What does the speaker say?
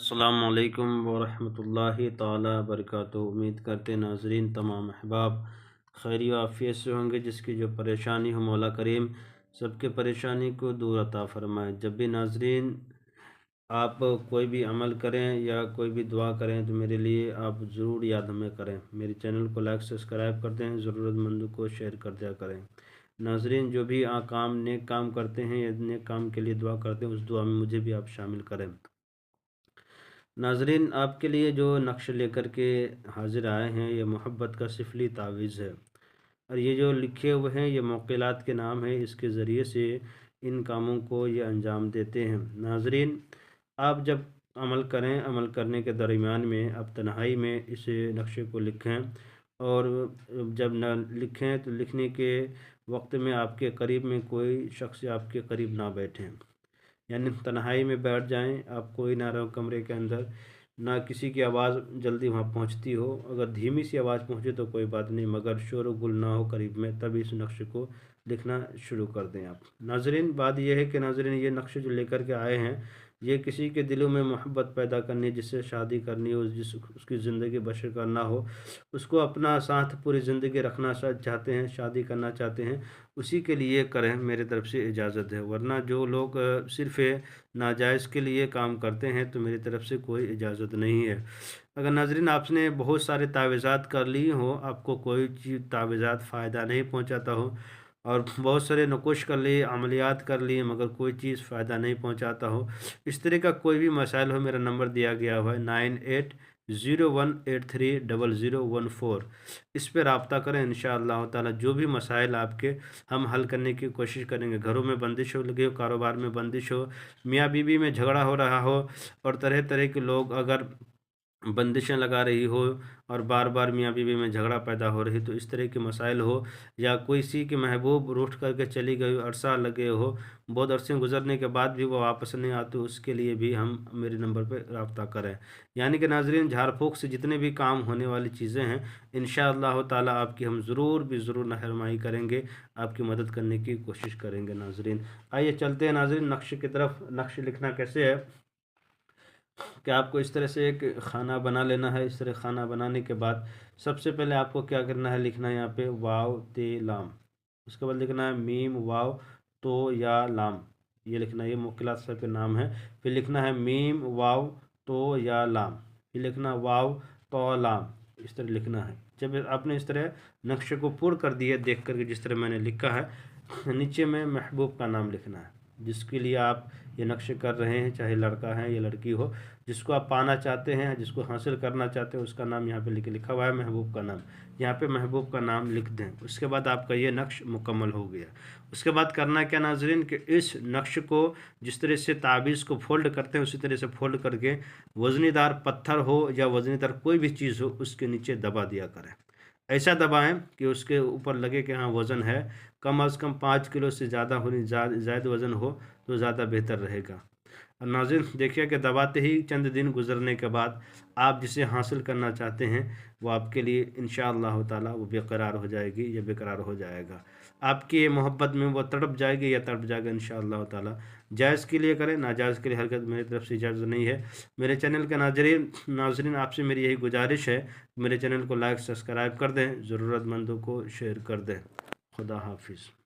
अस्सलाम वालेकुम वरहमतुल्लाहि ताला बरकातुहू। उम्मीद करते हैं नाजरीन तमाम अहबाब खैरी व आफियत से होंगे। जिसकी जो परेशानी हो मौला करीम सबके परेशानी को दूर अता फरमाए। जब भी नाजरीन आप कोई भी अमल करें या कोई भी दुआ करें तो मेरे लिए आप ज़रूर याद हमें करें। मेरे चैनल को लाइक सब्सक्राइब कर दें, ज़रूरतमंदों को शेयर कर दिया करें। नाजरीन जो भी काम नेक काम करते हैं या नेक काम के लिए दुआ करते हैं उस दुआ में मुझे भी आप शामिल करें। नाजरीन आपके लिए जो नक्श लेकर के हाजिर आए हैं ये मोहब्बत का सिफली तावीज़ है और ये जो लिखे हुए हैं ये मौक़िलात के नाम है। इसके ज़रिए से इन कामों को ये अंजाम देते हैं। नाजरीन आप जब अमल करें, अमल करने के दरमियान में आप तन्हाई में इस नक्शे को लिखें और जब न लिखें तो लिखने के वक्त में आपके करीब में कोई शख्स आपके करीब ना बैठे, यानी तन्हाई में बैठ जाएं। आप कोई ना रहो कमरे के अंदर, ना किसी की आवाज़ जल्दी वहाँ पहुँचती हो। अगर धीमी सी आवाज़ पहुँचे तो कोई बात नहीं, मगर शोर गुल ना हो करीब में, तभी इस नक्शे को लिखना शुरू कर दें आप। नाजरीन बात यह है कि नाजरीन ये नक्शे जो लेकर के आए हैं ये किसी के दिलों में मोहब्बत पैदा करनी, जिससे शादी करनी हो, उसकी ज़िंदगी बसर करना हो, उसको अपना साथ पूरी ज़िंदगी रखना चाहते हैं, शादी करना चाहते हैं, उसी के लिए करें। मेरे तरफ से इजाज़त है। वरना जो लोग सिर्फ़ नाजायज़ के लिए काम करते हैं तो मेरी तरफ से कोई इजाज़त नहीं है। अगर नाजरीन आपने बहुत सारे तावीज़ात कर ली हो, आपको कोई चीज़ तावीज़ात फ़ायदा नहीं पहुंचाता हो और बहुत सारे नकोश कर लिए, अमलियात कर लिए, मगर कोई चीज़ फ़ायदा नहीं पहुंचाता हो, इस तरह का कोई भी मसाइल हो, मेरा नंबर दिया गया हुआ है 9801830014। इस पर रब्ता करें। इंशाअल्लाह ताला जो भी मसाइल आपके हम हल करने की कोशिश करेंगे। घरों में बंदिश हो लगी हो, कारोबार में बंदिश हो, मियाँ बीवी में झगड़ा हो रहा हो और तरह तरह के लोग अगर बंदिशें लगा रही हो और बार बार मियाँ बीवी में झगड़ा पैदा हो रही, तो इस तरह के मसाइल हो, या कोई सी की महबूब रूठ करके चली गई, अरसा लगे हो, बहुत अरसे गुजरने के बाद भी वो वापस नहीं आते, उसके लिए भी हम मेरे नंबर पर रब्ता करें। यानी कि नाजरीन झाड़ फूँक से जितने भी काम होने वाली चीज़ें हैं इंशाअल्लाह ताला आपकी हम ज़रूर रहनुमाई करेंगे, आपकी मदद करने की कोशिश करेंगे। नाजरीन आइए चलते हैं नाजरीन नक्शे की तरफ। नक्शे लिखना कैसे है कि आपको इस तरह से एक खाना बना लेना है। इस तरह खाना बनाने के बाद सबसे पहले आपको क्या करना है, लिखना है यहाँ पे वाव ते लाम। उसके बाद लिखना है मीम वाव तो या लाम, ये लिखना है, ये मुश्किलात सर के नाम है। फिर लिखना है मीम वाव तो या लाम, फिर लिखना वाव तो लाम, इस तरह लिखना है। जब आपने इस तरह नक्शे को पूर्ण कर दिया देख करके जिस तरह मैंने लिखा है, नीचे में महबूब का नाम लिखना है जिसके लिए आप ये नक्शे कर रहे हैं, चाहे लड़का है या लड़की हो, जिसको आप पाना चाहते हैं, जिसको हासिल करना चाहते हैं, उसका नाम यहाँ पे लिखा हुआ है महबूब का नाम। यहाँ पे महबूब का नाम लिख दें। उसके बाद आपका ये नक्श मुकम्मल हो गया। उसके बाद करना क्या नाजरीन कि इस नक्श को जिस तरह से ताबीज़ को फोल्ड करते हैं उसी तरह से फोल्ड करके वज़नीदार पत्थर हो या वज़नीदार कोई भी चीज़ हो उसके नीचे दबा दिया करें। ऐसा दबाएं कि उसके ऊपर लगे कि हाँ वज़न है, कम अज़ कम 5 किलो से ज़्यादा होने ज़्यादा वज़न हो तो ज़्यादा बेहतर रहेगा। और नाज़रीन देखिए कि दबाते ही चंद दिन गुजरने के बाद आप जिसे हासिल करना चाहते हैं वो आपके लिए इंशाअल्लाह ताला वो बेकरार हो जाएगी या बेकरार हो जाएगा। आपकी ये मोहब्बत में वो तड़प जाएगी या तड़प जाएगा इंशाअल्लाह ताला। जायज़ के लिए करें, नाजायज़ के लिए हरकत मेरी तरफ से इजाज़त नहीं है। मेरे चैनल के नाजरीन आपसे मेरी यही गुजारिश है, मेरे चैनल को लाइक सब्सक्राइब कर दें, ज़रूरतमंदों को शेयर कर दें। खुदा हाफिज़।